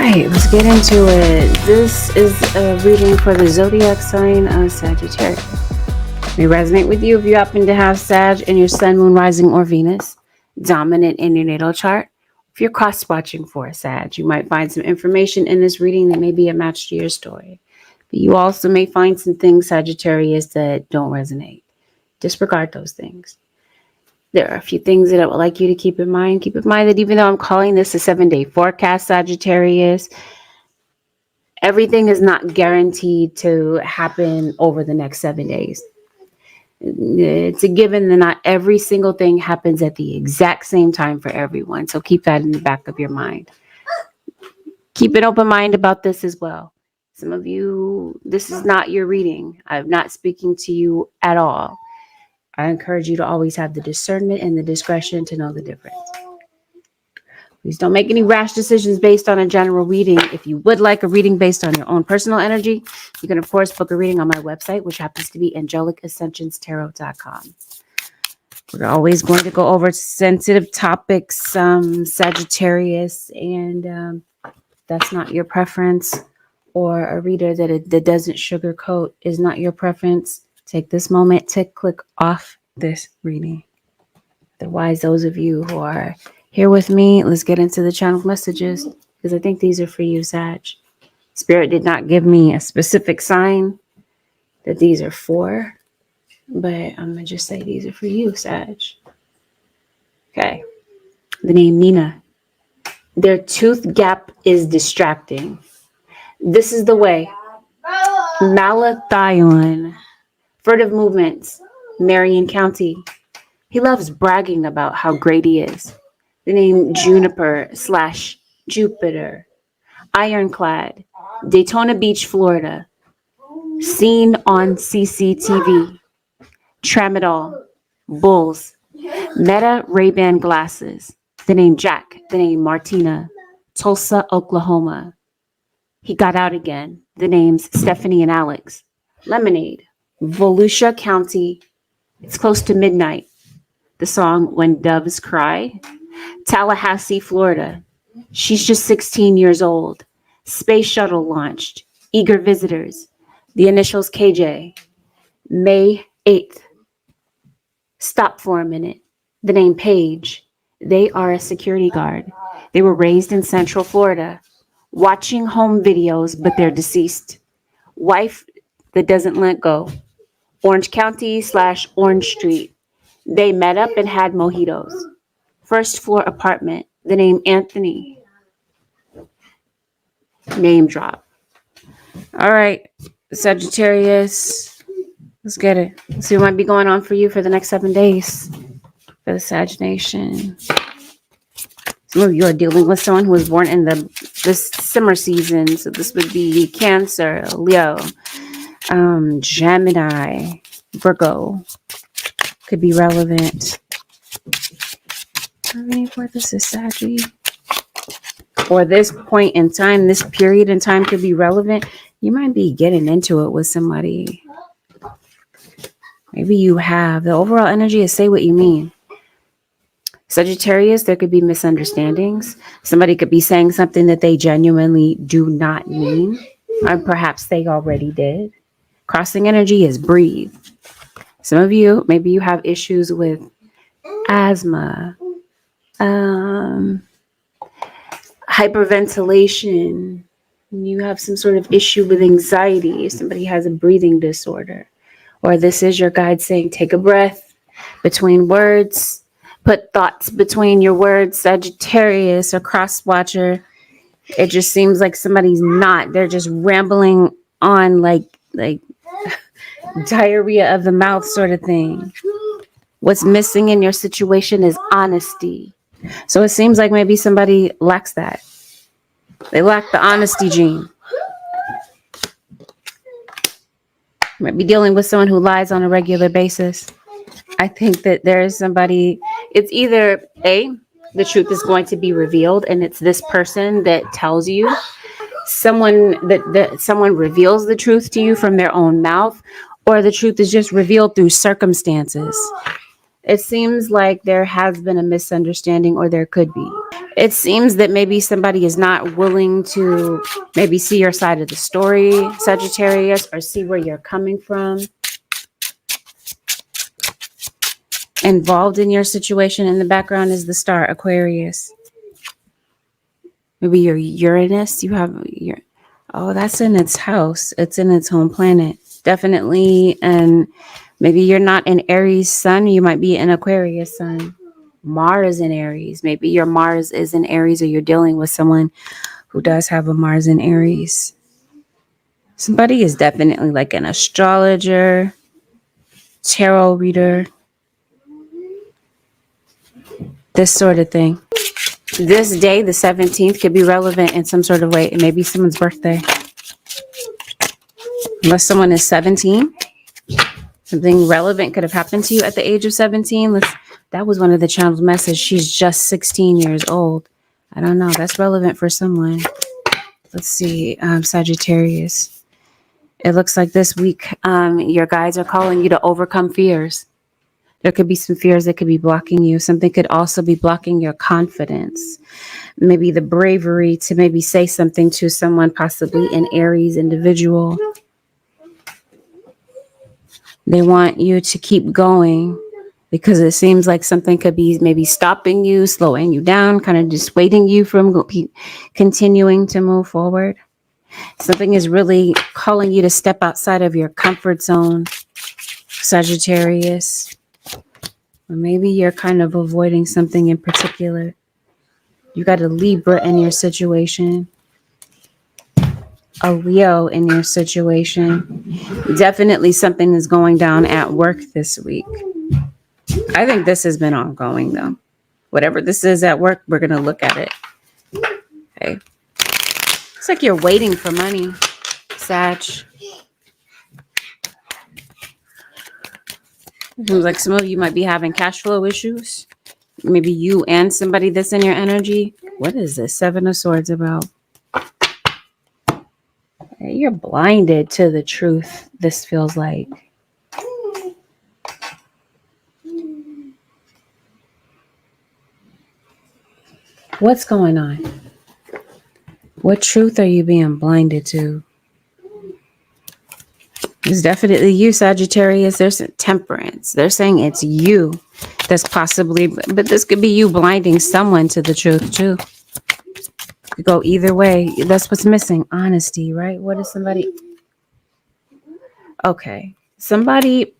right, let's get into it. This is a reading for the zodiac sign of Sagittarius. May resonate with you if you happen to have Sag in your Sun, Moon, Rising, or Venus dominant in your natal chart. If you're cross-watching for a Sag, you might find some information in this reading that may be a match to your story. But you also may find some things, Sagittarius, that don't resonate. Disregard those things. There are a few things that I would like you to keep in mind. Keep in mind that even though I'm calling this a 7-day forecast, Sagittarius, everything is not guaranteed to happen over the next 7 days. It's a given that not every single thing happens at the exact same time for everyone. So keep that in the back of your mind. Keep an open mind about this as well. Some of you, this is not your reading. I'm not speaking to you at all. I encourage you to always have the discernment and the discretion to know the difference. Please don't make any rash decisions based on a general reading. If you would like a reading based on your own personal energy, you can, of course, book a reading on my website, which happens to be angelic-ascensions-tarot.com. We're always going to go over sensitive topics, Sagittarius, and that's not your preference, or a reader that doesn't sugarcoat is not your preference. Take this moment to click off this reading. Otherwise, those of you who are here with me, let's get into the channel messages, because I think these are for you, Sag. Spirit did not give me a specific sign that these are for, but I'm going to just say these are for you, Sag. Okay. The name Nina. Their tooth gap is distracting. This is the way. Malathion. Furtive movements, Marion County. He loves bragging about how great he is. The name Juniper/Jupiter. Ironclad, Daytona Beach, Florida. Seen on CCTV. Tramadol, Bulls. Meta Ray-Ban glasses. The name Jack. The name Martina. Tulsa, Oklahoma. He got out again. The names Stephanie and Alex. Lemonade. Volusia County. It's close to midnight. The song When Doves Cry. Tallahassee, Florida. She's just 16 years old. Space shuttle launched. Eager visitors. The initials KJ. May 8th. Stop for a minute. The name Paige. They are a security guard. They were raised in Central Florida. Watching home videos, but they're deceased. Wife that doesn't let go. Orange County/Orange Street. They met up and had mojitos. First floor apartment. The name Anthony. Name drop. All right, Sagittarius. Let's get it. Let's see what might be going on for you for the next 7 days. For the Sag Nation. Some of you are dealing with someone who was born in this summer season. So this would be Cancer, Leo, Gemini, Virgo. Could be relevant. I mean, for this is Saggy. Or this point in time, this period in time could be relevant. You might be getting into it with somebody. Maybe you have. The overall energy is say what you mean. Sagittarius, there could be misunderstandings. Somebody could be saying something that they genuinely do not mean. Or perhaps they already did. Crossing energy is breathe. Some of you, maybe you have issues with asthma, hyperventilation. You have some sort of issue with anxiety. Somebody has a breathing disorder. Or this is your guide saying, take a breath between words. Put thoughts between your words, Sagittarius or cross-watcher. It just seems like somebody's not. They're just rambling on like diarrhea of the mouth sort of thing. What's missing in your situation is honesty. So it seems like maybe somebody lacks that. They lack the honesty gene. You might be dealing with someone who lies on a regular basis. I think that there is somebody, it's either A, the truth is going to be revealed and it's this person that tells you, someone that someone reveals the truth to you from their own mouth, or the truth is just revealed through circumstances. It seems like there has been a misunderstanding, or there could be. It seems that maybe somebody is not willing to maybe see your side of the story, Sagittarius, or see where you're coming from. Involved in your situation in the background is the star, Aquarius. Maybe your Uranus, you have your, oh, that's in its house. It's in its home planet. Definitely. And maybe you're not an Aries sun. You might be an Aquarius sun. Mars in Aries. Maybe your Mars is in Aries, or you're dealing with someone who does have a Mars in Aries. Somebody is definitely like an astrologer, tarot reader, this sort of thing. This day, the 17th, could be relevant in some sort of way. It may be someone's birthday. Unless someone is 17, something relevant could have happened to you at the age of 17. That was one of the channel's message. She's just 16 years old. I don't know. That's relevant for someone. Let's see. Sagittarius. It looks like this week, your guides are calling you to overcome fears. There could be some fears that could be blocking you. Something could also be blocking your confidence. Maybe the bravery to maybe say something to someone, possibly an Aries individual. They want you to keep going because it seems like something could be maybe stopping you, slowing you down, kind of dissuading you from continuing to move forward. Something is really calling you to step outside of your comfort zone, Sagittarius. Or maybe you're kind of avoiding something in particular. You got a Libra in your situation, a Leo in your situation. Definitely something is going down at work this week. I think this has been ongoing though. Whatever this is at work, we're going to look at it. Okay. It's like you're waiting for money, Sag. Seems like some of you might be having cash flow issues. Maybe you and somebody that's in your energy. What is this 7 of Swords about? You're blinded to the truth, this feels like. What's going on? What truth are you being blinded to? It's definitely you, Sagittarius. There's temperance. They're saying it's you that's possibly, but this could be you blinding someone to the truth too. Could go either way. That's what's missing. Honesty, right? What is somebody? Okay. Somebody,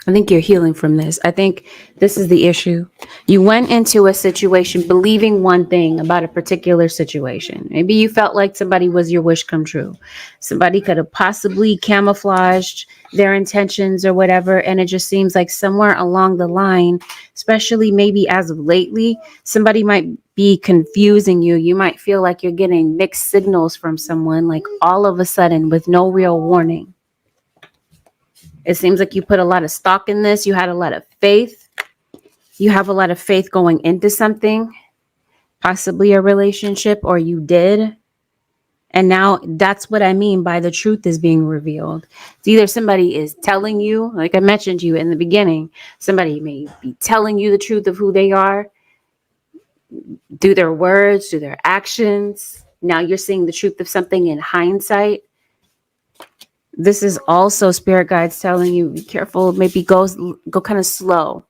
I think you're healing from this. I think this is the issue. You went into a situation believing one thing about a particular situation. Maybe you felt like somebody was your wish come true. Somebody could have possibly camouflaged their intentions or whatever. And it just seems like somewhere along the line, especially maybe as of lately, somebody might be confusing you. You might feel like you're getting mixed signals from someone, like all of a sudden with no real warning. It seems like you put a lot of stock in this. You had a lot of faith. You have a lot of faith going into something, possibly a relationship, or you did. And now that's what I mean by the truth is being revealed. It's either somebody is telling you, like I mentioned you in the beginning, somebody may be telling you the truth of who they are, through their words, through their actions. Now you're seeing the truth of something in hindsight. This is also spirit guides telling you, be careful, maybe go kind of slow.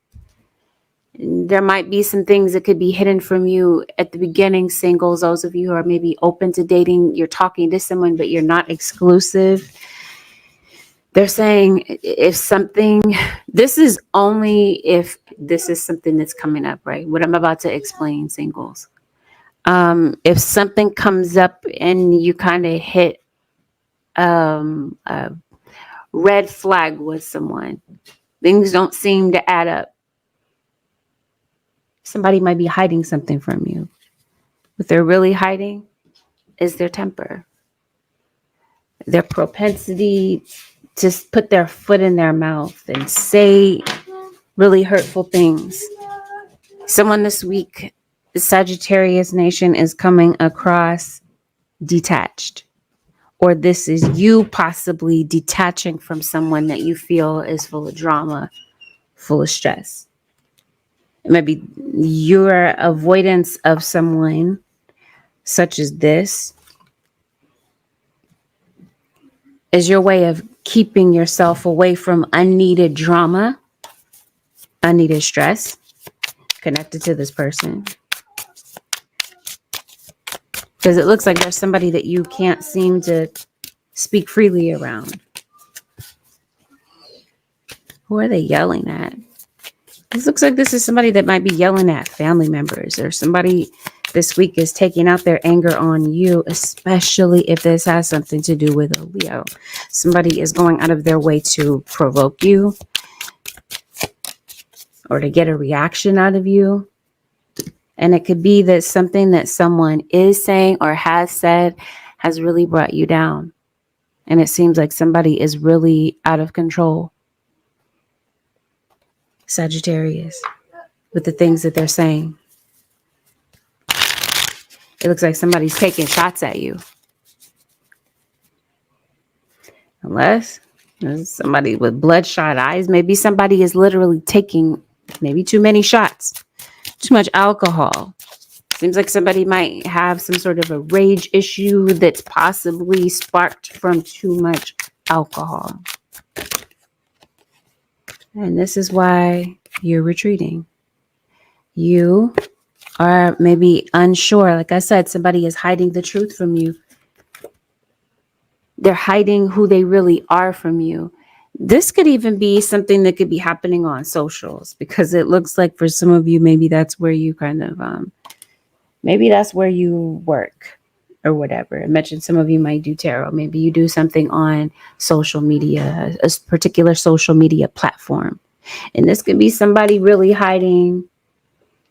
There might be some things that could be hidden from you at the beginning, singles, those of you who are maybe open to dating, you're talking to someone, but you're not exclusive. They're saying if something, this is only if this is something that's coming up, right? What I'm about to explain, singles. If something comes up and you kind of hit a red flag with someone, things don't seem to add up. Somebody might be hiding something from you. What they're really hiding is their temper, their propensity to put their foot in their mouth and say really hurtful things. Someone this week, the Sagittarius nation, is coming across detached or this is you possibly detaching from someone that you feel is full of drama, full of stress. Maybe your avoidance of someone such as this is your way of keeping yourself away from unneeded drama, unneeded stress connected to this person. Because it looks like there's somebody that you can't seem to speak freely around. Who are they yelling at? This looks like this is somebody that might be yelling at family members, or somebody this week is taking out their anger on you, especially if this has something to do with a Leo. Somebody is going out of their way to provoke you or to get a reaction out of you. And it could be that something that someone is saying or has said has really brought you down. And it seems like somebody is really out of control. Sagittarius, with the things that they're saying. It looks like somebody's taking shots at you. Unless there's somebody with bloodshot eyes. Maybe somebody is literally taking maybe too many shots. Too much alcohol. Seems like somebody might have some sort of a rage issue that's possibly sparked from too much alcohol. And this is why you're retreating. You are maybe unsure. Like I said, somebody is hiding the truth from you. They're hiding who they really are from you. This could even be something that could be happening on socials, because it looks like for some of you, maybe that's where you kind of, maybe that's where you work or whatever. I mentioned some of you might do tarot. Maybe you do something on social media, a particular social media platform. And this could be somebody really hiding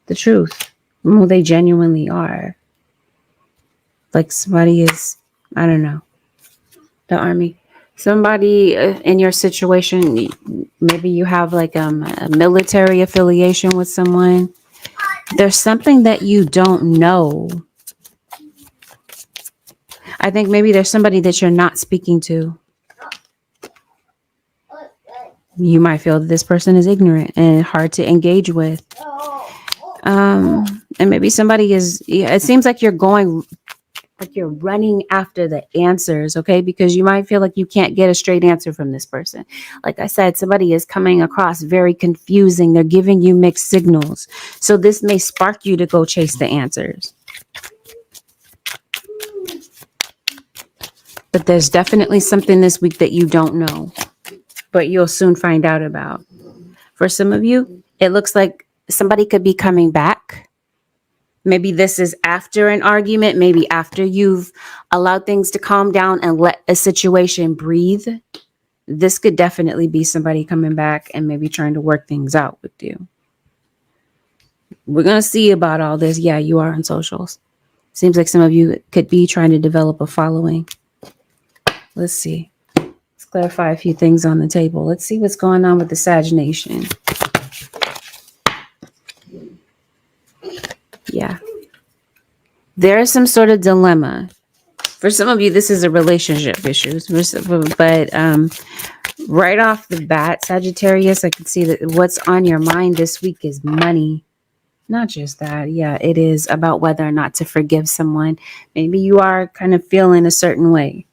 the truth, who they genuinely are. Like somebody is, I don't know, the army. Somebody in your situation, maybe you have like a military affiliation with someone. There's something that you don't know. I think maybe there's somebody that you're not speaking to. You might feel that this person is ignorant and hard to engage with. And maybe somebody is, it seems like you're going, like you're running after the answers, okay? Because you might feel like you can't get a straight answer from this person. Like I said, somebody is coming across very confusing. They're giving you mixed signals. So this may spark you to go chase the answers. But there's definitely something this week that you don't know, but you'll soon find out about. For some of you, it looks like somebody could be coming back. Maybe this is after an argument, maybe after you've allowed things to calm down and let a situation breathe. This could definitely be somebody coming back and maybe trying to work things out with you. We're going to see about all this. Yeah, you are on socials. Seems like some of you could be trying to develop a following. Let's see. Let's clarify a few things on the table. Let's see what's going on with the Sag Nation. Yeah. There is some sort of dilemma. For some of you, this is a relationship issue. But right off the bat, Sagittarius, I can see that what's on your mind this week is money. Not just that. Yeah, it is about whether or not to forgive someone. Maybe you are kind of feeling a certain way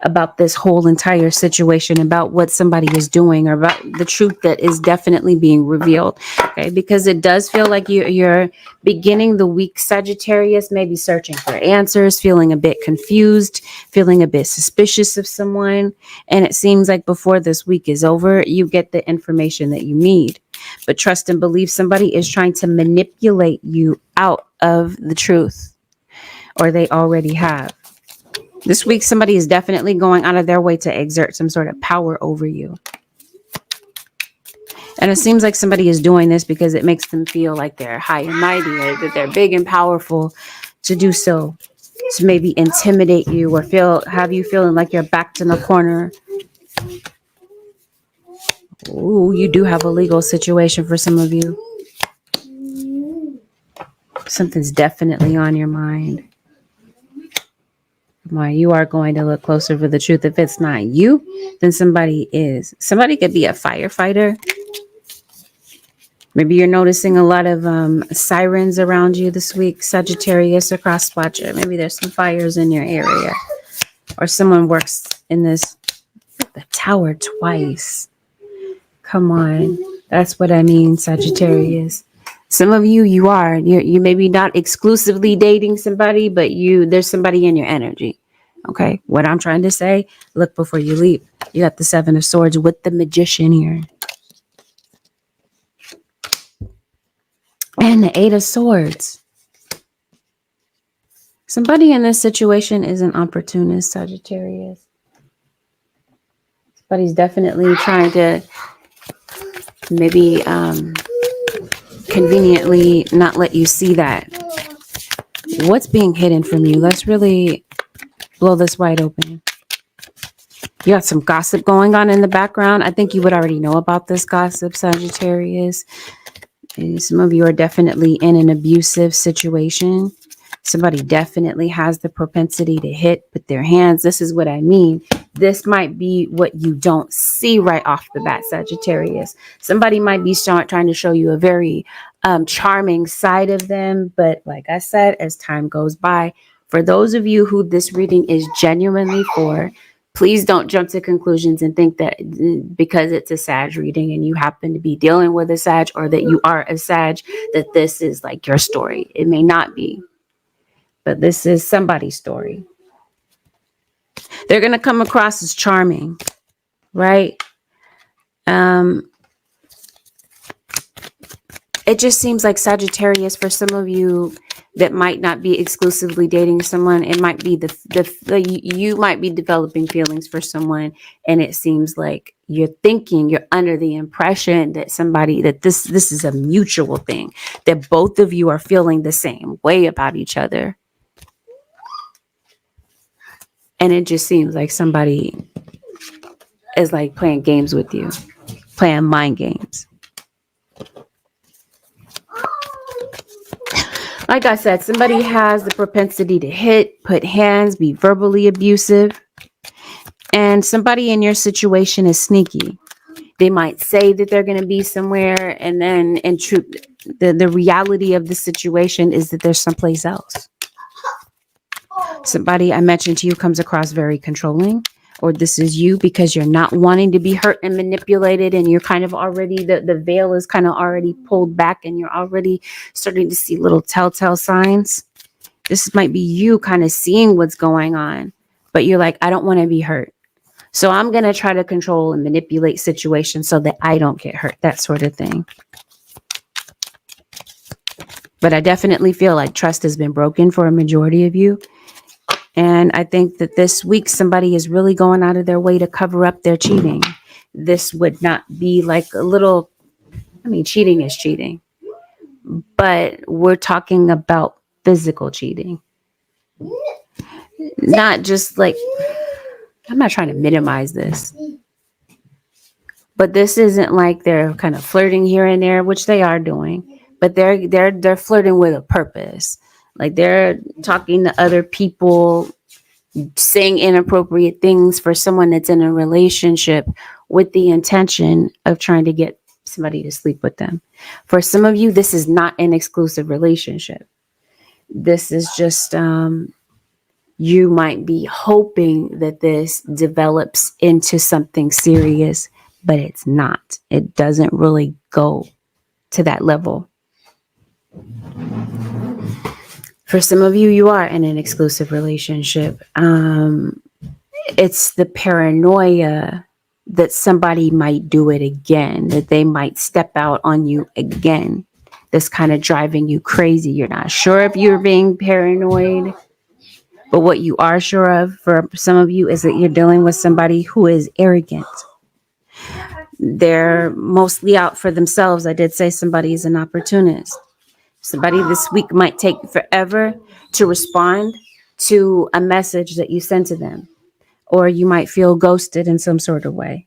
about this whole entire situation, about what somebody is doing, or about the truth that is definitely being revealed. Okay, because it does feel like you're beginning the week, Sagittarius, maybe searching for answers, feeling a bit confused, feeling a bit suspicious of someone. And it seems like before this week is over, you get the information that you need. But trust and believe somebody is trying to manipulate you out of the truth, or they already have. This week, somebody is definitely going out of their way to exert some sort of power over you. And it seems like somebody is doing this because it makes them feel like they're high and mighty, or that they're big and powerful to do so. To maybe intimidate you or have you feeling like you're backed in a corner. Ooh, you do have a legal situation for some of you. Something's definitely on your mind. Come on, you are going to look closer for the truth. If it's not you, then somebody is. Somebody could be a firefighter. Maybe you're noticing a lot of sirens around you this week, Sagittarius or cross watcher. Maybe there's some fires in your area. Or someone works in this, the tower twice. Come on. That's what I mean, Sagittarius. Some of you, you maybe not exclusively dating somebody, but there's somebody in your energy. Okay. What I'm trying to say, look before you leap. You got the 7 of Swords with the Magician here. And the 8 of Swords. Somebody in this situation is an opportunist, Sagittarius. Somebody's definitely trying to maybe conveniently not let you see that. What's being hidden from you? Let's really blow this wide open. You got some gossip going on in the background. I think you would already know about this gossip, Sagittarius. And some of you are definitely in an abusive situation. Somebody definitely has the propensity to hit with their hands. This is what I mean. This might be what you don't see right off the bat, Sagittarius. Somebody might be trying to show you a very charming side of them. But like I said, as time goes by, for those of you who this reading is genuinely for, please don't jump to conclusions and think that because it's a Sag reading and you happen to be dealing with a Sag, or that you are a Sag, that this is like your story. It may not be, but this is somebody's story. They're going to come across as charming, right? It just seems like Sagittarius, for some of you that might not be exclusively dating someone, it might be you might be developing feelings for someone, and it seems like you're under the impression that this is a mutual thing, that both of you are feeling the same way about each other. And it just seems like somebody is like playing games with you, playing mind games. Like I said, somebody has the propensity to hit, put hands, be verbally abusive. And somebody in your situation is sneaky. They might say that they're going to be somewhere, and then in truth, the reality of the situation is that they're someplace else. Somebody I mentioned to you comes across very controlling, or this is you because you're not wanting to be hurt and manipulated, and you're kind of already, the veil is kind of already pulled back, and you're already starting to see little telltale signs. This might be you kind of seeing what's going on, but you're like, I don't want to be hurt. So I'm going to try to control and manipulate situations so that I don't get hurt, that sort of thing. But I definitely feel like trust has been broken for a majority of you. And I think that this week, somebody is really going out of their way to cover up their cheating. This would not be like cheating is cheating. But we're talking about physical cheating. Not just like, I'm not trying to minimize this. But this isn't like they're kind of flirting here and there, which they are doing. But they're flirting with a purpose. Like they're talking to other people, saying inappropriate things for someone that's in a relationship with the intention of trying to get somebody to sleep with them. For some of you, this is not an exclusive relationship. This is just, you might be hoping that this develops into something serious, but it's not. It doesn't really go to that level. For some of you, you are in an exclusive relationship. It's the paranoia that somebody might do it again, that they might step out on you again. That's kind of driving you crazy. You're not sure if you're being paranoid, but what you are sure of for some of you is that you're dealing with somebody who is arrogant. They're mostly out for themselves. I did say somebody is an opportunist. Somebody this week might take forever to respond to a message that you send to them, or you might feel ghosted in some sort of way.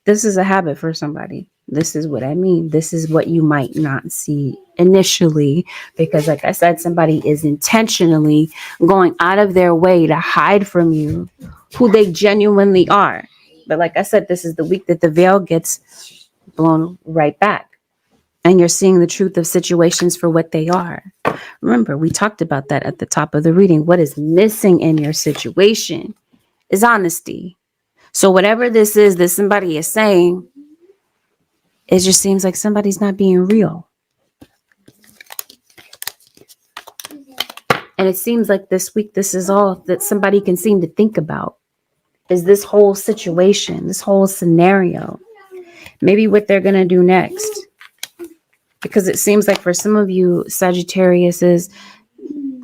This is a habit for somebody. This is what I mean. This is what you might not see initially, because like I said, somebody is intentionally going out of their way to hide from you who they genuinely are. But like I said, this is the week that the veil gets blown right back. And you're seeing the truth of situations for what they are. Remember, we talked about that at the top of the reading. What is missing in your situation is honesty. So whatever this is that somebody is saying, it just seems like somebody's not being real. And it seems like this week, this is all that somebody can seem to think about, is this whole situation, this whole scenario. Maybe what they're going to do next. Because it seems like for some of you, Sagittarius, is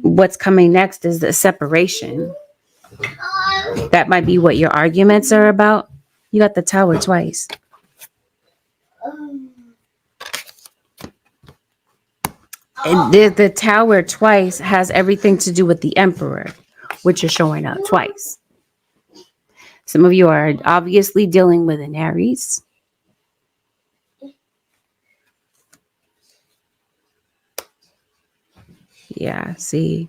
what's coming next is the separation. That might be what your arguments are about. You got the Tower twice. And the Tower twice has everything to do with the Emperor, which is showing up twice. Some of you are obviously dealing with an Aries. Yeah, see.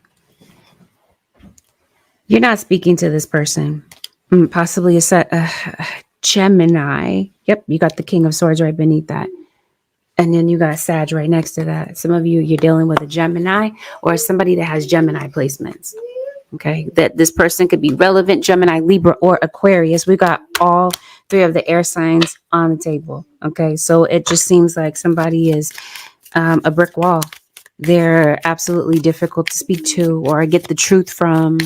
You're not speaking to this person. Possibly a Gemini. Yep, you got the King of Swords right beneath that. And then you got Sag right next to that. Some of you, you're dealing with a Gemini or somebody that has Gemini placements. Okay, that this person could be relevant, Gemini, Libra, or Aquarius. We got all three of the air signs on the table. Okay, so it just seems like somebody is a brick wall. They're absolutely difficult to speak to or get the truth from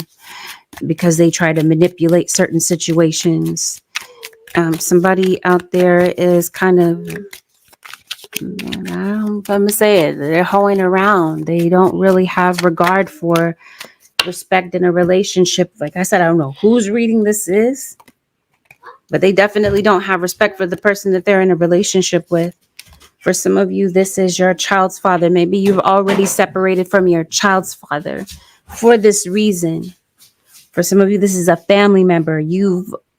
because they try to manipulate certain situations. Somebody out there is kind of, I'm going to say it, they're hoeing around. They don't really have regard for respect in a relationship. Like I said, I don't know whose reading this is, but they definitely don't have respect for the person that they're in a relationship with. For some of you, this is your child's father. Maybe you've already separated from your child's father for this reason. For some of you, this is a family member.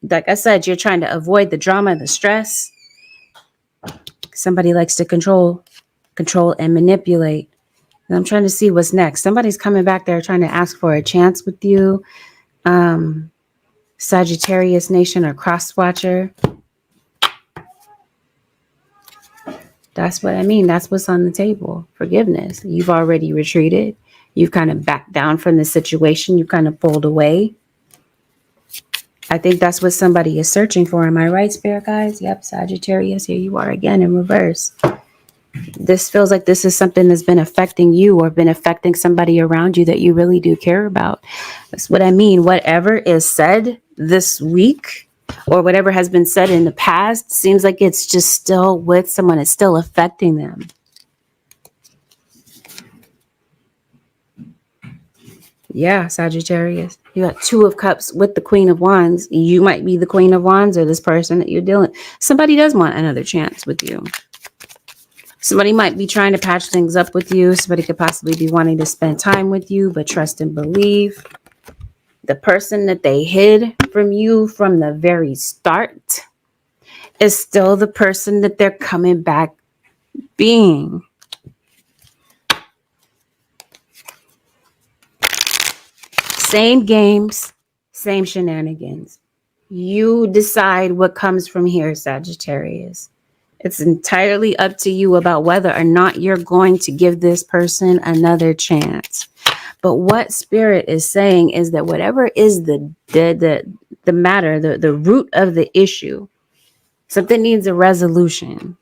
Like I said, you're trying to avoid the drama, the stress. Somebody likes to control and manipulate. And I'm trying to see what's next. Somebody's coming back there trying to ask for a chance with you. Sagittarius Nation or Cross Watcher. That's what I mean. That's what's on the table. Forgiveness. You've already retreated. You've kind of backed down from the situation. You kind of pulled away. I think that's what somebody is searching for. Am I right, Spirit Guys? Yep, Sagittarius. Here you are again in reverse. This feels like this is something that's been affecting you or been affecting somebody around you that you really do care about. That's what I mean. Whatever is said this week, or whatever has been said in the past, seems like it's just still with someone. It's still affecting them. Yeah, Sagittarius. You got Two of Cups with the Queen of Wands. You might be the Queen of Wands or this person that you're dealing with. Somebody does want another chance with you. Somebody might be trying to patch things up with you. Somebody could possibly be wanting to spend time with you, but trust and believe. The person that they hid from you from the very start is still the person that they're coming back being. Same games, same shenanigans. You decide what comes from here, Sagittarius. It's entirely up to you about whether or not you're going to give this person another chance. But what Spirit is saying is that whatever is the matter, the root of the issue, something needs a resolution.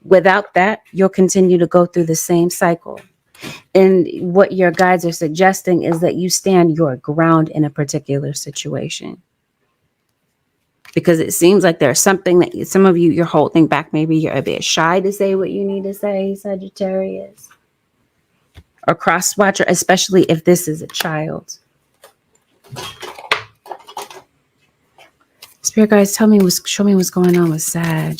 Without that, you'll continue to go through the same cycle. And what your guides are suggesting is that you stand your ground in a particular situation. Because it seems like there's something that some of you, you're holding back. Maybe you're a bit shy to say what you need to say, Sagittarius. Or Cross Watcher, especially if this is a child. Spirit guys, show me what's going on with Sag.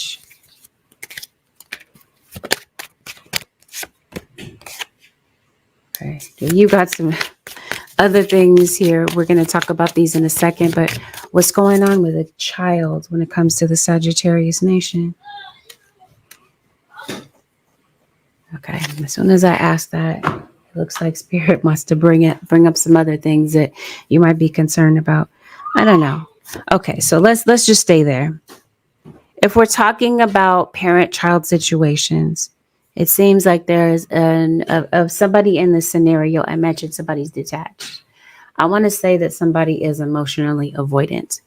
Okay, you got some other things here. We're going to talk about these in a second, but what's going on with a child when it comes to the Sagittarius Nation? Okay. As soon as I ask that, it looks like Spirit wants to bring up some other things that you might be concerned about. I don't know. Okay, so let's just stay there. If we're talking about parent-child situations, it seems like there's of somebody in the scenario. I mentioned somebody's detached. I want to say that somebody is emotionally avoidant.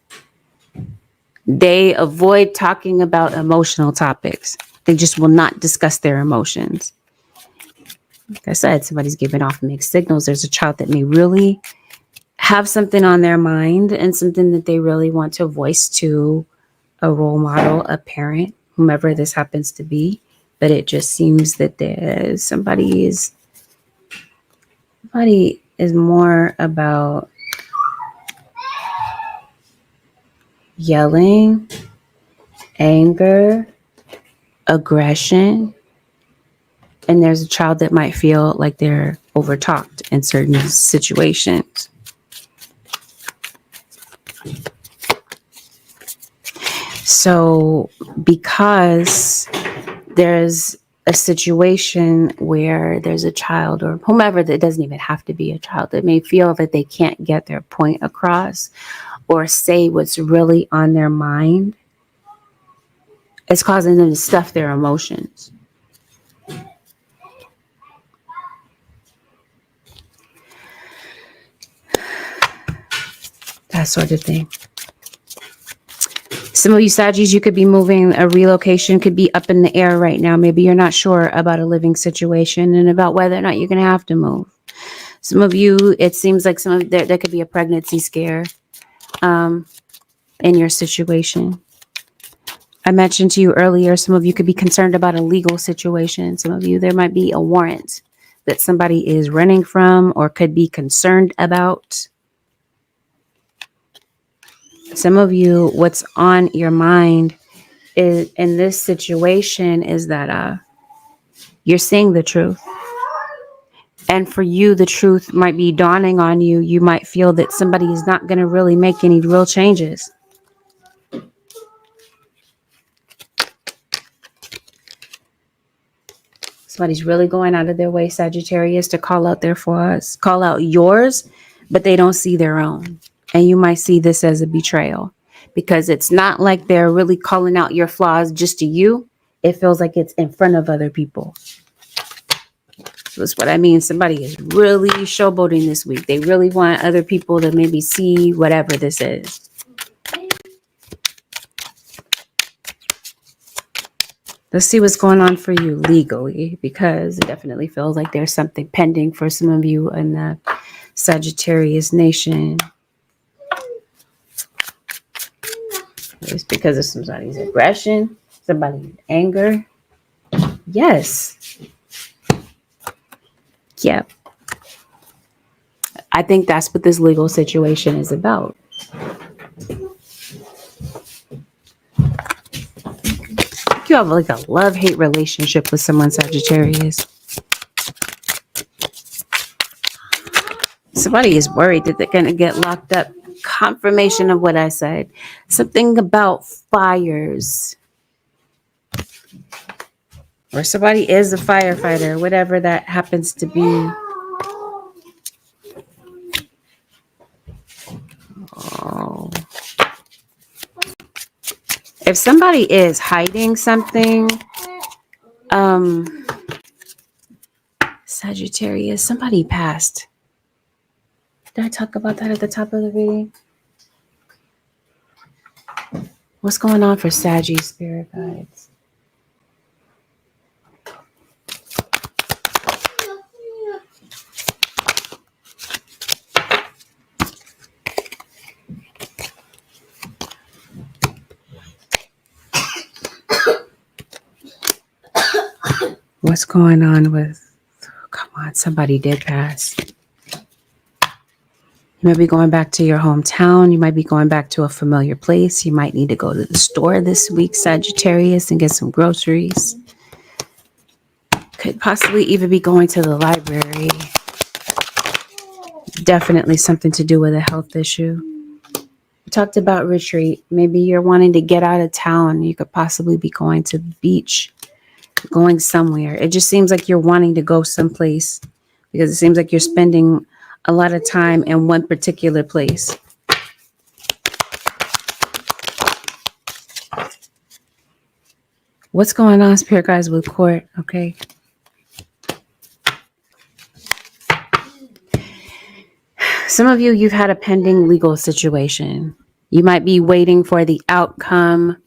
They avoid talking about emotional topics. They just will not discuss their emotions. Like I said, somebody's giving off mixed signals. There's a child that may really have something on their mind and something that they really want to voice to a role model, a parent, whomever this happens to be. But it just seems that somebody is more about yelling, anger, aggression. And there's a child that might feel like they're overtalked in certain situations. So because there's a situation where there's a child or whomever, that doesn't even have to be a child, that may feel that they can't get their point across or say what's really on their mind, it's causing them to stuff their emotions. That sort of thing. Some of you Saggies, you could be moving. A relocation could be up in the air right now. Maybe you're not sure about a living situation and about whether or not you're going to have to move. Some of you, it seems like there could be a pregnancy scare in your situation. I mentioned to you earlier, some of you could be concerned about a legal situation. Some of you, there might be a warrant that somebody is running from or could be concerned about. Some of you, what's on your mind is in this situation is that you're seeing the truth. And for you, the truth might be dawning on you. You might feel that somebody is not going to really make any real changes. Somebody's really going out of their way, Sagittarius, to call out their flaws, call out yours, but they don't see their own. And you might see this as a betrayal because it's not like they're really calling out your flaws just to you. It feels like it's in front of other people. So that's what I mean. Somebody is really showboating this week. They really want other people to maybe see whatever this is. Let's see what's going on for you legally, because it definitely feels like there's something pending for some of you in the Sagittarius nation. It's because of somebody's aggression, somebody's anger. Yes. Yep. I think that's what this legal situation is about. You have like a love-hate relationship with someone, Sagittarius. Somebody is worried that they're going to get locked up. Confirmation of what I said. Something about fires. Or somebody is a firefighter, whatever that happens to be. Oh. If somebody is hiding something, Sagittarius, somebody passed. Did I talk about that at the top of the reading? What's going on for Saggy spirit guides? What's going on with, come on, somebody did pass. You might be going back to your hometown. You might be going back to a familiar place. You might need to go to the store this week, Sagittarius, and get some groceries. Could possibly even be going to the library. Definitely something to do with a health issue. We talked about retreat. Maybe you're wanting to get out of town. You could possibly be going to the beach. going somewhere. It just seems like you're wanting to go someplace because it seems like you're spending a lot of time in one particular place. What's going on, spirit guys, with court? Okay. Some of you, you've had a pending legal situation. You might be waiting for the outcome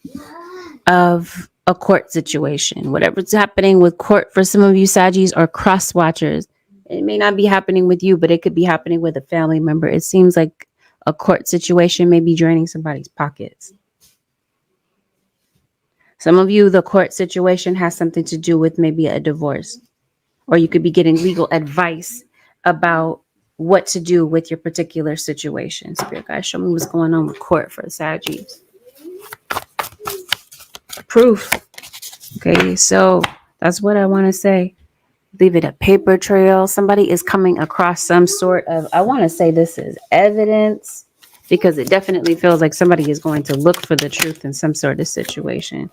of a court situation. Whatever's happening with court for some of you Sagis are cross watchers. It may not be happening with you, but it could be happening with a family member. It seems like a court situation may be draining somebody's pockets. Some of you, the court situation has something to do with maybe a divorce, or you could be getting legal advice about what to do with your particular situation. Spirit guys, show me what's going on with court for the Saggies. Proof. Okay, so that's what I want to say. Leave it a paper trail. Somebody is coming across some sort of, I want to say this is evidence, because it definitely feels like somebody is going to look for the truth in some sort of situation.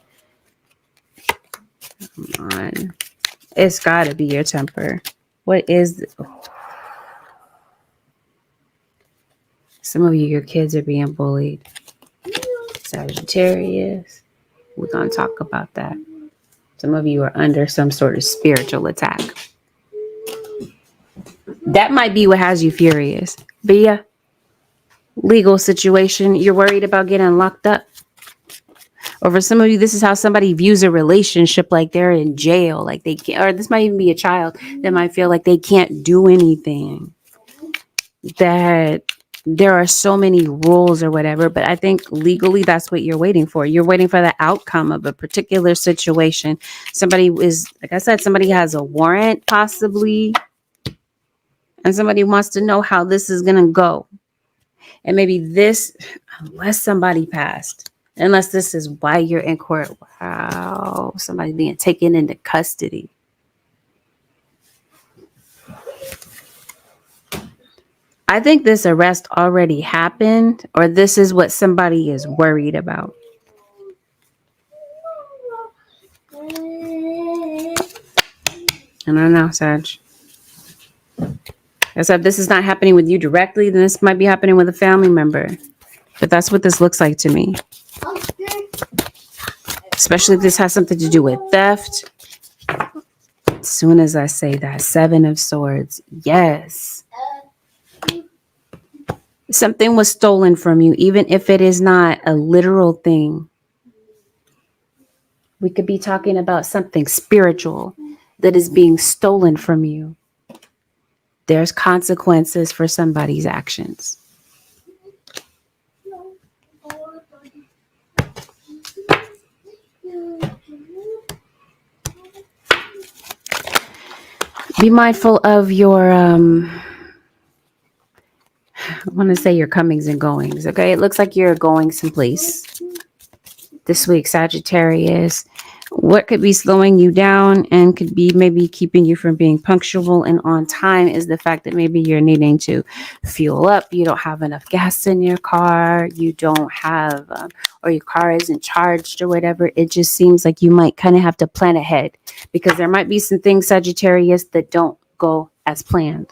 Come on. It's got to be your temper. What is this? Oh. Some of you, your kids are being bullied. Sagittarius. We're going to talk about that. Some of you are under some sort of spiritual attack. That might be what has you furious. But yeah, legal situation. You're worried about getting locked up. Or for some of you, this is how somebody views a relationship, like they're in jail, like they can't, or this might even be a child that might feel like they can't do anything, that there are so many rules or whatever. But I think legally, that's what you're waiting for. You're waiting for the outcome of a particular situation. Somebody is, like I said, somebody has a warrant possibly, and somebody wants to know how this is going to go. And maybe this, unless somebody passed, unless this is why you're in court. Wow. Somebody being taken into custody. I think this arrest already happened, or this is what somebody is worried about. I don't know, Sag. I said, if this is not happening with you directly, then this might be happening with a family member. But that's what this looks like to me. Especially if this has something to do with theft. As soon as I say that, 7 of Swords, yes. Something was stolen from you, even if it is not a literal thing. We could be talking about something spiritual that is being stolen from you. There's consequences for somebody's actions. Be mindful of your, I want to say your comings and goings, okay? It looks like you're going someplace this week, Sagittarius. What could be slowing you down and could be maybe keeping you from being punctual and on time is the fact that maybe you're needing to fuel up. You don't have enough gas in your car. You don't have, or your car isn't charged or whatever. It just seems like you might kind of have to plan ahead because there might be some things, Sagittarius, that don't go as planned.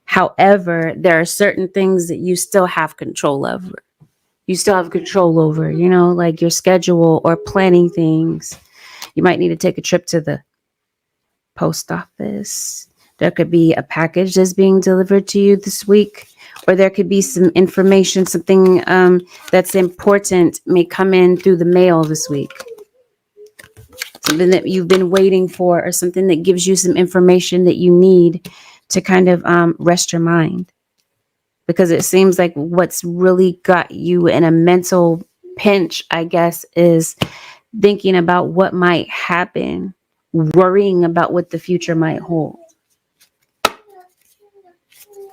However, there are certain things that you still have control over. You still have control over, you know, like your schedule or planning things. You might need to take a trip to the post office. There could be a package that's being delivered to you this week, or there could be some information, something that's important may come in through the mail this week. Something that you've been waiting for, or something that gives you some information that you need to kind of rest your mind. Because it seems like what's really got you in a mental pinch, I guess, is thinking about what might happen, worrying about what the future might hold.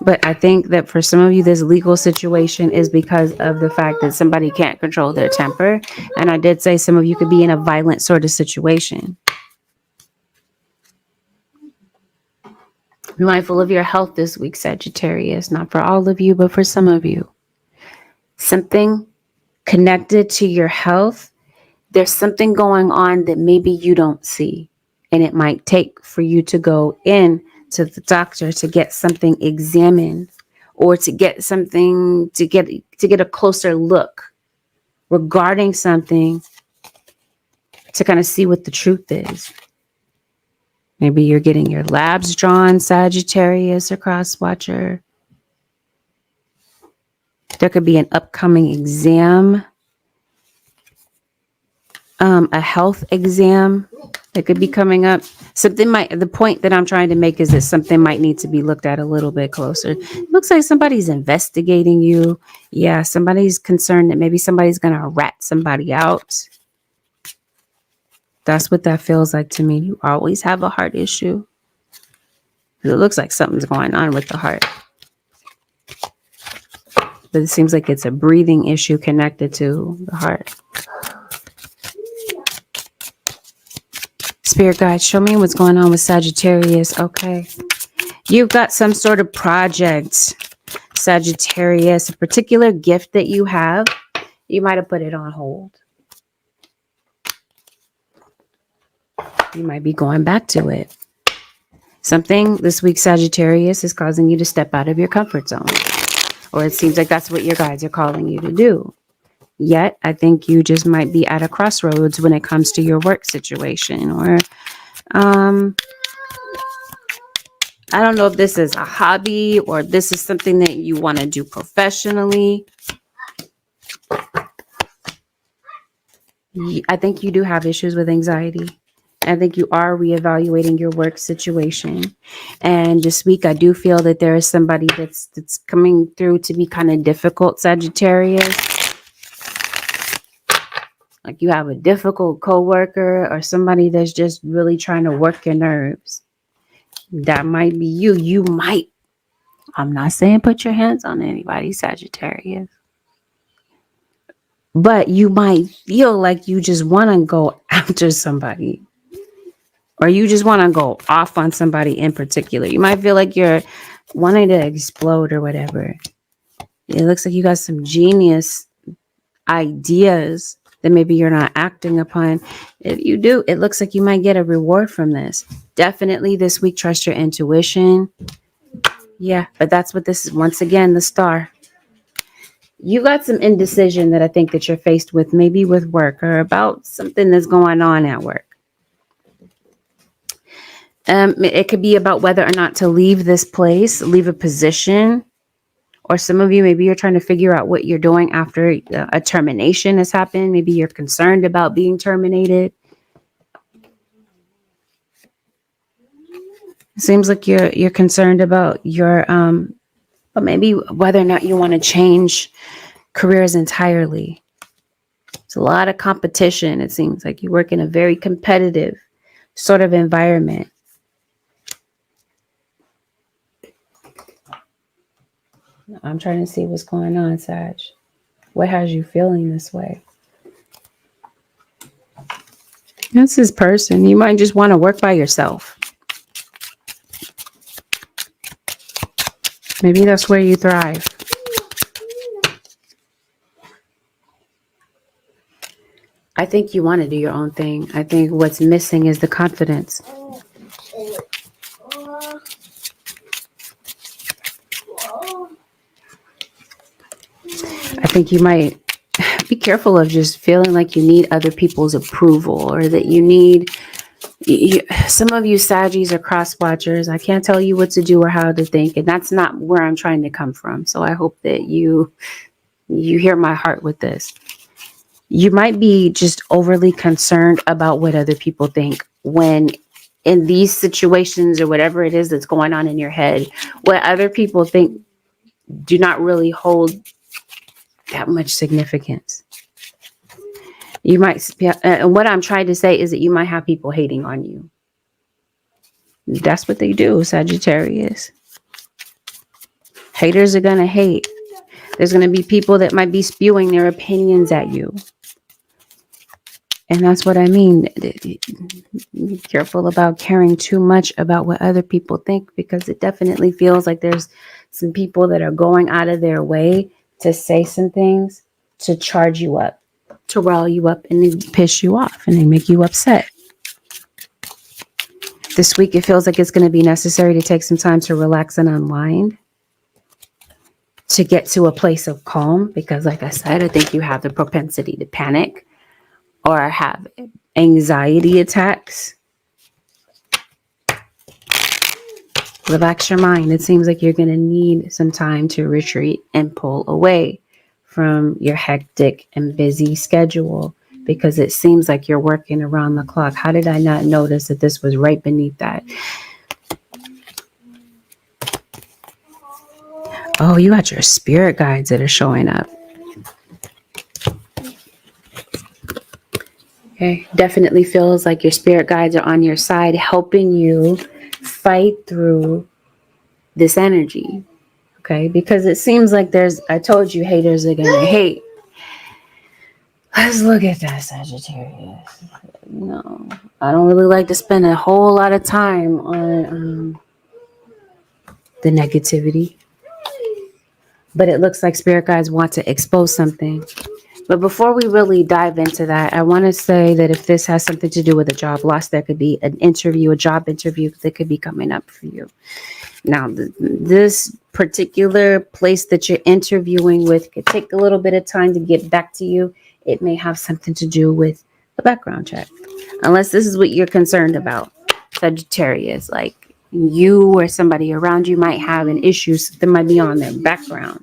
But I think that for some of you, this legal situation is because of the fact that somebody can't control their temper. And I did say some of you could be in a violent sort of situation. Be mindful of your health this week, Sagittarius. Not for all of you, but for some of you. Something connected to your health. There's something going on that maybe you don't see. And it might take for you to go in to the doctor to get something examined, or to get something, to get a closer look regarding something, to kind of see what the truth is. Maybe you're getting your labs drawn, Sagittarius or cross watcher. There could be an upcoming exam, a health exam that could be coming up. The point that I'm trying to make is that something might need to be looked at a little bit closer. It looks like somebody's investigating you. Yeah, somebody's concerned that maybe somebody's going to rat somebody out. That's what that feels like to me. You always have a heart issue. It looks like something's going on with the heart. But it seems like it's a breathing issue connected to the heart. Spirit guide, show me what's going on with Sagittarius. Okay. You've got some sort of project, Sagittarius, a particular gift that you have. You might have put it on hold. You might be going back to it. Something this week, Sagittarius, is causing you to step out of your comfort zone. Or it seems like that's what your guides are calling you to do. Yet, I think you just might be at a crossroads when it comes to your work situation. Or, I don't know if this is a hobby or this is something that you want to do professionally. I think you do have issues with anxiety. I think you are reevaluating your work situation. And this week, I do feel that there is somebody that's coming through to be kind of difficult, Sagittarius. Like you have a difficult coworker or somebody that's just really trying to work your nerves. That might be you. You might. I'm not saying put your hands on anybody, Sagittarius. But you might feel like you just want to go after somebody. Or you just want to go off on somebody in particular. You might feel like you're wanting to explode or whatever. It looks like you got some genius ideas that maybe you're not acting upon. If you do, it looks like you might get a reward from this. Definitely this week, trust your intuition. Yeah, but that's what this is. Once again, the star. You got some indecision that I think that you're faced with, maybe with work or about something that's going on at work. It could be about whether or not to leave this place, leave a position. Or some of you, maybe you're trying to figure out what you're doing after a termination has happened. Maybe you're concerned about being terminated. It seems like you're concerned about your, but maybe whether or not you want to change careers entirely. It's a lot of competition. It seems like you work in a very competitive sort of environment. I'm trying to see what's going on, Sag. What has you feeling this way? That's this person. You might just want to work by yourself. Maybe that's where you thrive. I think you want to do your own thing. I think what's missing is the confidence. I think you might be careful of just feeling like you need other people's approval, or that you need, some of you Saggies are cross watchers. I can't tell you what to do or how to think, and that's not where I'm trying to come from. So I hope that you hear my heart with this. You might be just overly concerned about what other people think when in these situations or whatever it is that's going on in your head. What other people think do not really hold that much significance. You might, what I'm trying to say is that you might have people hating on you. That's what they do, Sagittarius. Haters are going to hate. There's going to be people that might be spewing their opinions at you. And that's what I mean. Be careful about caring too much about what other people think, because it definitely feels like there's some people that are going out of their way to say some things to charge you up, to rile you up, and they piss you off and they make you upset. This week, it feels like it's going to be necessary to take some time to relax and unwind, to get to a place of calm, because like I said, I think you have the propensity to panic or have anxiety attacks. Relax your mind. It seems like you're going to need some time to retreat and pull away from your hectic and busy schedule, because it seems like you're working around the clock. How did I not notice that this was right beneath that? Oh, you got your spirit guides that are showing up. Okay, definitely feels like your spirit guides are on your side, helping you fight through this energy. Okay, because it seems like I told you, haters are going to hate. Let's look at that, Sagittarius. No, I don't really like to spend a whole lot of time on the negativity. But it looks like spirit guides want to expose something. But before we really dive into that, I want to say that if this has something to do with a job loss, there could be an interview, a job interview that could be coming up for you. Now, this particular place that you're interviewing with could take a little bit of time to get back to you. It may have something to do with a background check, unless this is what you're concerned about, Sagittarius. Like you or somebody around you might have an issue that might be on their background.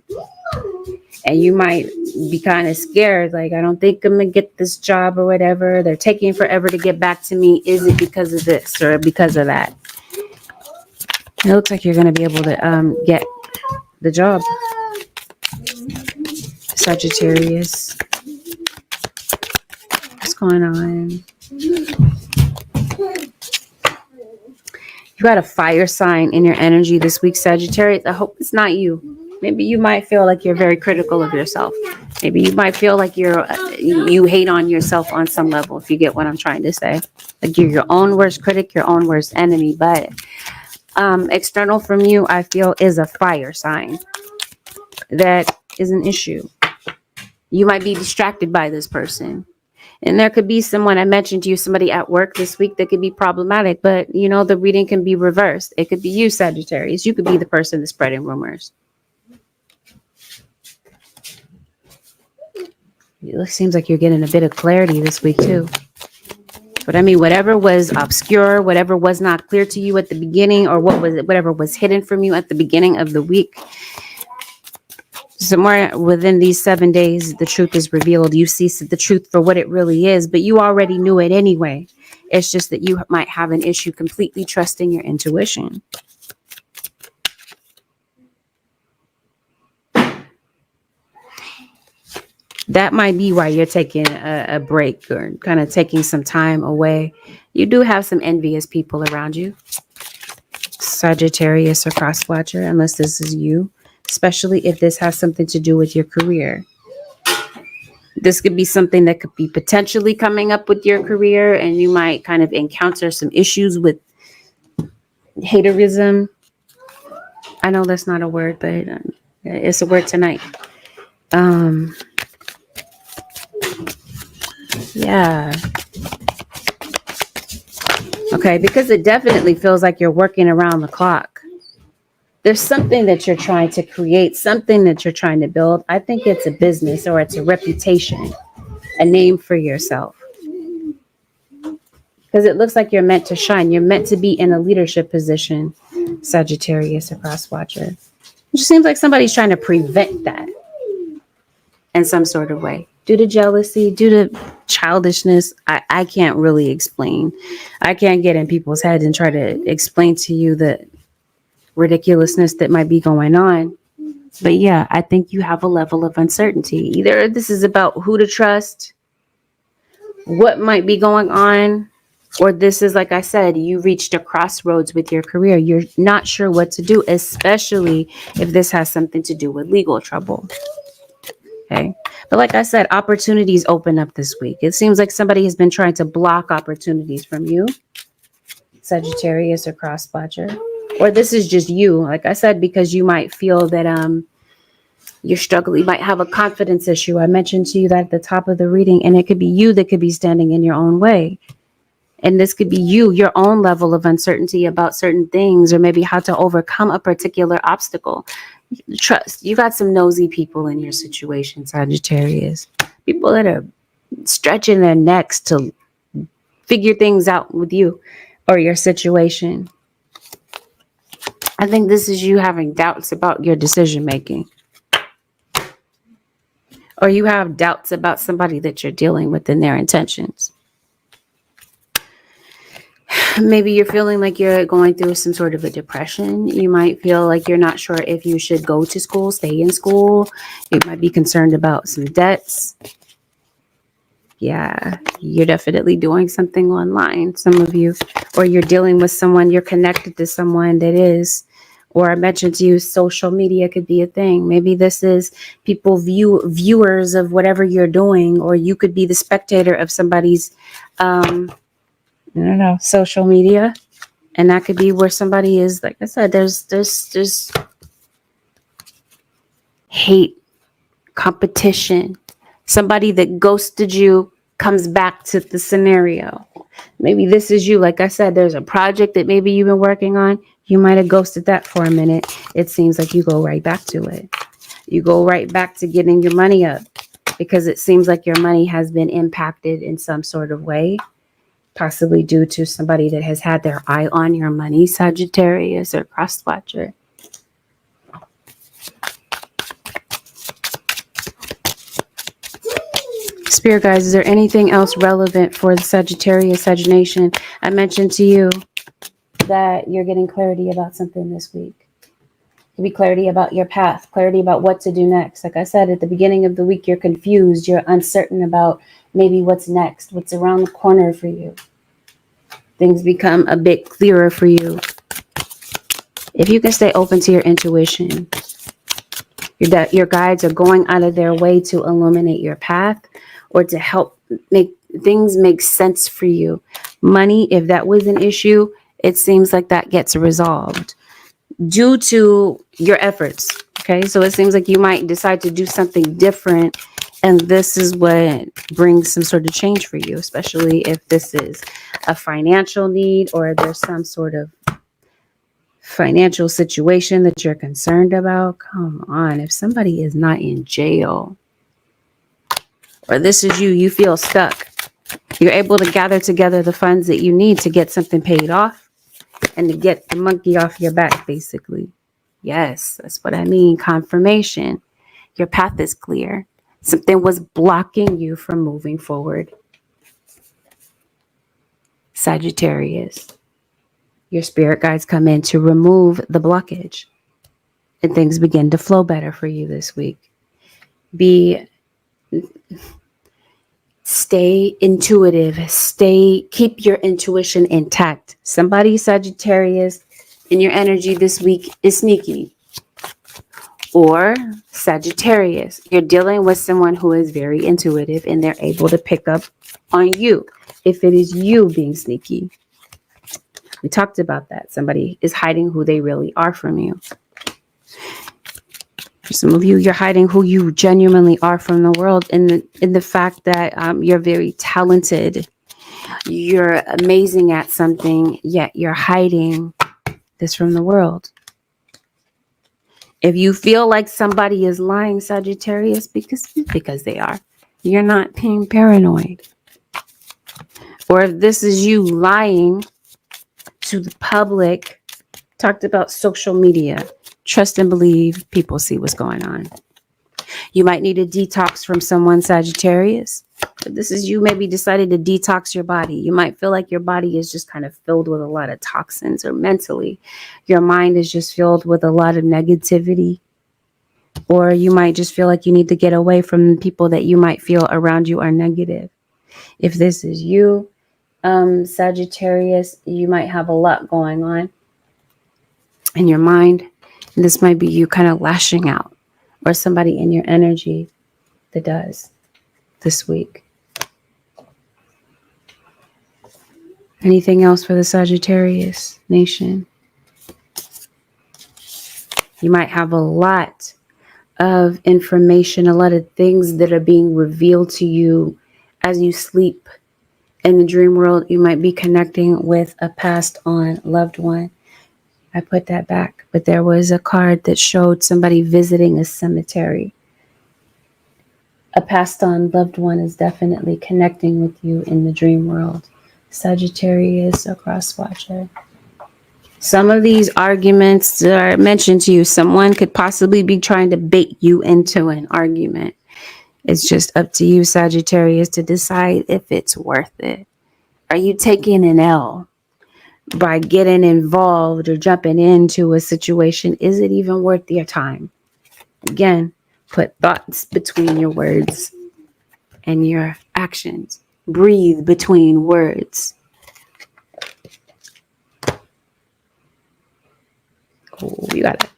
And you might be kind of scared, like, I don't think I'm going to get this job or whatever. They're taking forever to get back to me. Is it because of this or because of that? It looks like you're going to be able to get the job, Sagittarius. What's going on? You got a fire sign in your energy this week, Sagittarius. I hope it's not you. Maybe you might feel like you're very critical of yourself. Maybe you might feel like you hate on yourself on some level, if you get what I'm trying to say. Like you're your own worst critic, your own worst enemy. But external from you, I feel, is a fire sign. That is an issue. You might be distracted by this person. And there could be someone, I mentioned to you, somebody at work this week that could be problematic. But, you know, the reading can be reversed. It could be you, Sagittarius. You could be the person that's spreading rumors. It seems like you're getting a bit of clarity this week, too. But I mean, whatever was obscure, whatever was not clear to you at the beginning, or whatever was hidden from you at the beginning of the week, somewhere within these 7 days, the truth is revealed. You see the truth for what it really is, but you already knew it anyway. It's just that you might have an issue completely trusting your intuition. That might be why you're taking a break or kind of taking some time away. You do have some envious people around you, Sagittarius or cross watcher, unless this is you, especially if this has something to do with your career. This could be something that could be potentially coming up with your career, and you might kind of encounter some issues with haterism. I know that's not a word, but it's a word tonight. Yeah. Okay, because it definitely feels like you're working around the clock. There's something that you're trying to create, something that you're trying to build. I think it's a business, or it's a reputation, a name for yourself. Because it looks like you're meant to shine. You're meant to be in a leadership position, Sagittarius or cross watcher. It just seems like somebody's trying to prevent that in some sort of way. Due to jealousy, due to childishness, I can't really explain. I can't get in people's heads and try to explain to you the ridiculousness that might be going on. But yeah, I think you have a level of uncertainty. Either this is about who to trust, what might be going on, or this is, like I said, you reached a crossroads with your career. You're not sure what to do, especially if this has something to do with legal trouble. Okay. But like I said, opportunities open up this week. It seems like somebody has been trying to block opportunities from you, Sagittarius or cross watcher. Or this is just you, like I said, because you might feel that you're struggling. You might have a confidence issue. I mentioned to you that at the top of the reading, and it could be you that could be standing in your own way. And this could be you, your own level of uncertainty about certain things, or maybe how to overcome a particular obstacle. Trust, you got some nosy people in your situation, Sagittarius. People that are stretching their necks to figure things out with you or your situation. I think this is you having doubts about your decision making. Or you have doubts about somebody that you're dealing with and their intentions. Maybe you're feeling like you're going through some sort of a depression. You might feel like you're not sure if you should go to school, stay in school. You might be concerned about some debts. Yeah, you're definitely doing something online, some of you. Or you're dealing with someone, you're connected to someone that is. Or I mentioned to you, social media could be a thing. Maybe this is people viewers of whatever you're doing, or you could be the spectator of somebody's, I don't know, social media. And that could be where somebody is, like I said, there's hate, competition. Somebody that ghosted you comes back to the scenario. Maybe this is you. Like I said, there's a project that maybe you've been working on. You might have ghosted that for a minute. It seems like you go right back to it. You go right back to getting your money up because it seems like your money has been impacted in some sort of way, possibly due to somebody that has had their eye on your money, Sagittarius or cross-watcher. Spirit guys, is there anything else relevant for the Sagittarius, Sagittarius? I mentioned to you that you're getting clarity about something this week. It could be clarity about your path, clarity about what to do next. Like I said, at the beginning of the week, you're confused. You're uncertain about maybe what's next, what's around the corner for you. Things become a bit clearer for you. If you can stay open to your intuition, your guides are going out of their way to illuminate your path or to help make things make sense for you. Money, if that was an issue, it seems like that gets resolved due to your efforts. Okay, so it seems like you might decide to do something different, and this is what brings some sort of change for you, especially if this is a financial need or there's some sort of financial situation that you're concerned about. Come on, if somebody is not in jail, or this is you feel stuck, you're able to gather together the funds that you need to get something paid off and to get the monkey off your back, basically. Yes, that's what I mean. Confirmation. Your path is clear. Something was blocking you from moving forward. Sagittarius. Your spirit guides come in to remove the blockage, and things begin to flow better for you this week. Stay intuitive. Keep your intuition intact. Somebody, Sagittarius, in your energy this week is sneaky. Or Sagittarius, you're dealing with someone who is very intuitive and they're able to pick up on you if it is you being sneaky. We talked about that. Somebody is hiding who they really are from you. For some of you, you're hiding who you genuinely are from the world in the fact that you're very talented. You're amazing at something, yet you're hiding this from the world. If you feel like somebody is lying, Sagittarius, because they are, you're not being paranoid. Or if this is you lying to the public, talked about social media. Trust and believe people see what's going on. You might need a detox from someone, Sagittarius. But this is you maybe decided to detox your body. You might feel like your body is just kind of filled with a lot of toxins, or mentally your mind is just filled with a lot of negativity. Or you might just feel like you need to get away from people that you might feel around you are negative. If this is you, Sagittarius, you might have a lot going on in your mind. And this might be you kind of lashing out, or somebody in your energy that does this week. Anything else for the Sagittarius nation? You might have a lot of information, a lot of things that are being revealed to you as you sleep, In the dream world, you might be connecting with a passed on loved one. I put that back, but there was a card that showed somebody visiting a cemetery. A passed on loved one is definitely connecting with you in the dream world. Sagittarius, a cross watcher. Some of these arguments that are mentioned to you, someone could possibly be trying to bait you into an argument. It's just up to you, Sagittarius, to decide if it's worth it. Are you taking an L by getting involved or jumping into a situation? Is it even worth your time? Again, put thoughts between your words and your actions. Breathe between words. Oh, you got a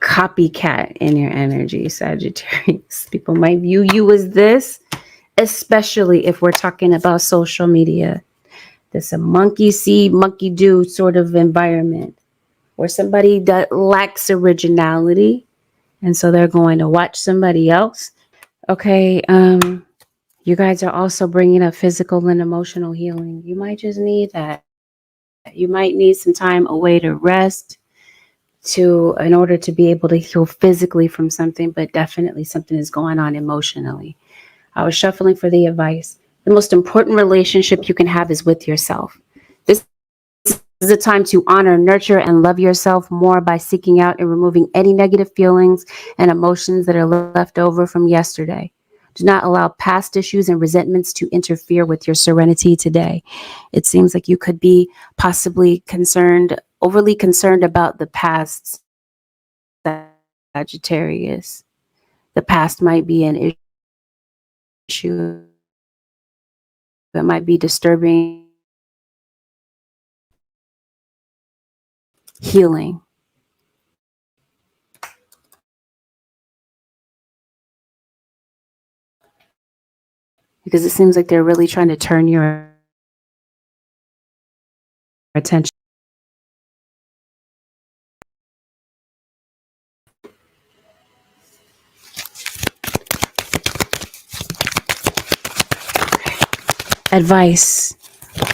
copycat in your energy, Sagittarius. People might view you as this, especially if we're talking about social media. There's a monkey see, monkey do sort of environment where somebody that lacks originality, and so they're going to watch somebody else. Okay, you guys are also bringing up physical and emotional healing. You might just need that. You might need some time away to rest, in order to be able to heal physically from something, but definitely something is going on emotionally. I was shuffling for the advice. The most important relationship you can have is with yourself. This is a time to honor, nurture, and love yourself more by seeking out and removing any negative feelings and emotions that are left over from yesterday. Do not allow past issues and resentments to interfere with your serenity today. It seems like you could be possibly overly concerned about the past, Sagittarius. The past might be an issue. It might be disturbing. Healing. Because it seems like they're really trying to turn your attention. Advice,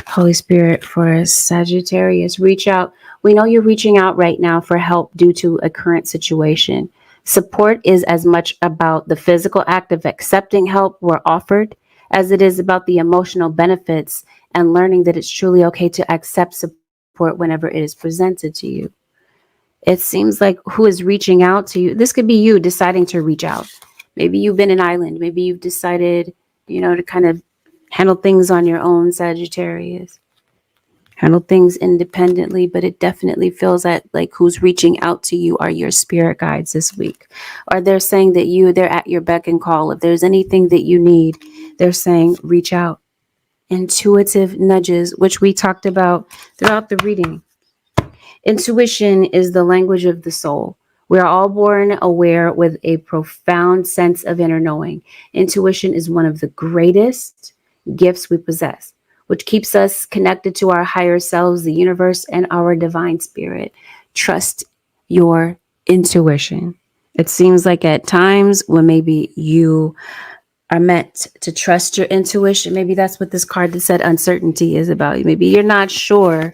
Holy Spirit, for Sagittarius. Reach out. We know you're reaching out right now for help due to a current situation. Support is as much about the physical act of accepting help we're offered as it is about the emotional benefits and learning that it's truly okay to accept support whenever it is presented to you. It seems like who is reaching out to you, this could be you deciding to reach out. Maybe you've been an island. Maybe you've decided, to kind of handle things on your own, Sagittarius. Handle things independently, but it definitely feels like who's reaching out to you are your spirit guides this week. Or they're saying that they're at your beck and call. If there's anything that you need, they're saying reach out. Intuitive nudges, which we talked about throughout the reading. Intuition is the language of the soul. We are all born aware with a profound sense of inner knowing. Intuition is one of the greatest gifts we possess, which keeps us connected to our higher selves, the universe, and our divine spirit. Trust your intuition. It seems like at times when maybe you are meant to trust your intuition, maybe that's what this card that said uncertainty is about. Maybe you're not sure.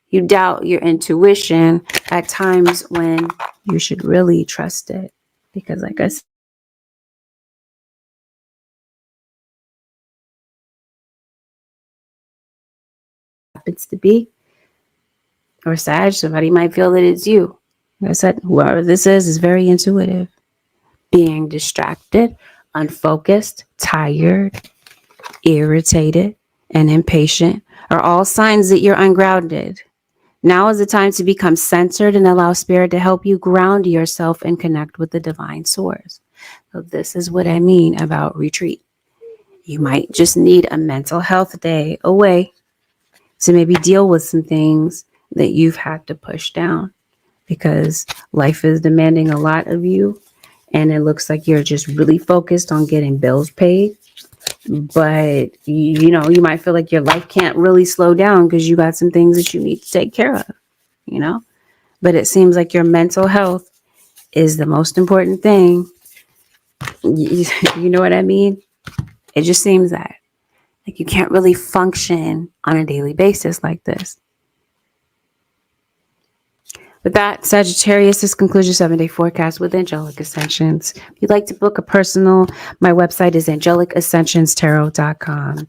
You doubt your intuition at times when you should really trust it. Because like I said, happens to be, or Sag, somebody might feel that it's you. Like I said, whoever this is very intuitive. Being distracted, unfocused, tired, irritated, and impatient are all signs that you're ungrounded. Now is the time to become centered and allow spirit to help you ground yourself and connect with the divine source. So this is what I mean about retreat. You might just need a mental health day away to maybe deal with some things that you've had to push down because life is demanding a lot of you. And it looks like you're just really focused on getting bills paid. But, you might feel like your life can't really slow down because you got some things that you need to take care of, But it seems like your mental health is the most important thing. You know what I mean? It just seems that. Like you can't really function on a daily basis like this. With that, Sagittarius, this concludes your 7-day forecast with Angelic Ascensions. If you'd like to book a personal, my website is angelicascensionstarot.com.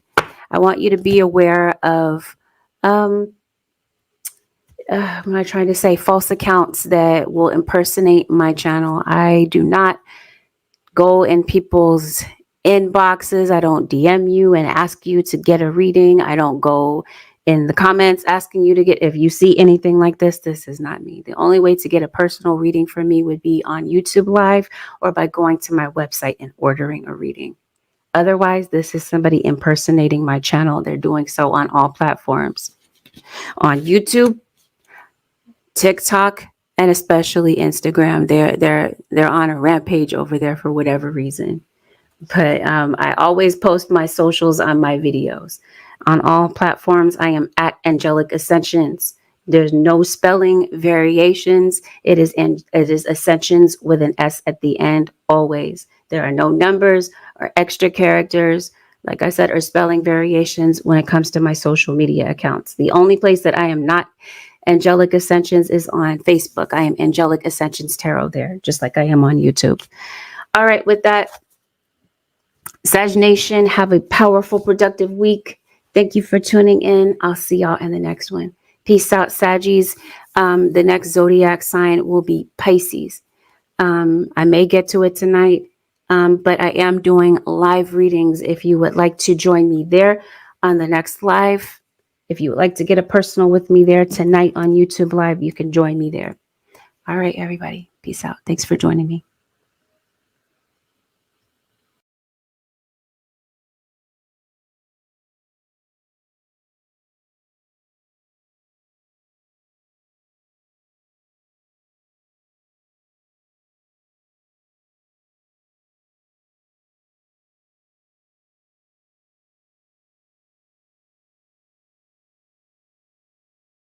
I want you to be aware of, what am I trying to say? False accounts that will impersonate my channel. I do not go in people's inboxes. I don't DM you and ask you to get a reading. I don't go in the comments asking you to get, if you see anything like this is not me. The only way to get a personal reading from me would be on YouTube Live or by going to my website and ordering a reading. Otherwise, this is somebody impersonating my channel. They're doing so on all platforms. On YouTube, TikTok, and especially Instagram. They're on a rampage over there for whatever reason. But I always post my socials on my videos. On all platforms, I am at Angelic Ascensions. There's no spelling variations. It is Ascensions with an S at the end, always. There are no numbers or extra characters, like I said, or spelling variations when it comes to my social media accounts. The only place that I am not Angelic Ascensions is on Facebook. I am Angelic Ascensions Tarot there, just like I am on YouTube. All right, with that, Sag Nation, have a powerful, productive week. Thank you for tuning in. I'll see y'all in the next one. Peace out, Saggies. The next zodiac sign will be Pisces. I may get to it tonight, but I am doing live readings. If you would like to join me there on the next live, if you would like to get a personal with me there tonight on YouTube Live, you can join me there. All right, everybody. Peace out. Thanks for joining me.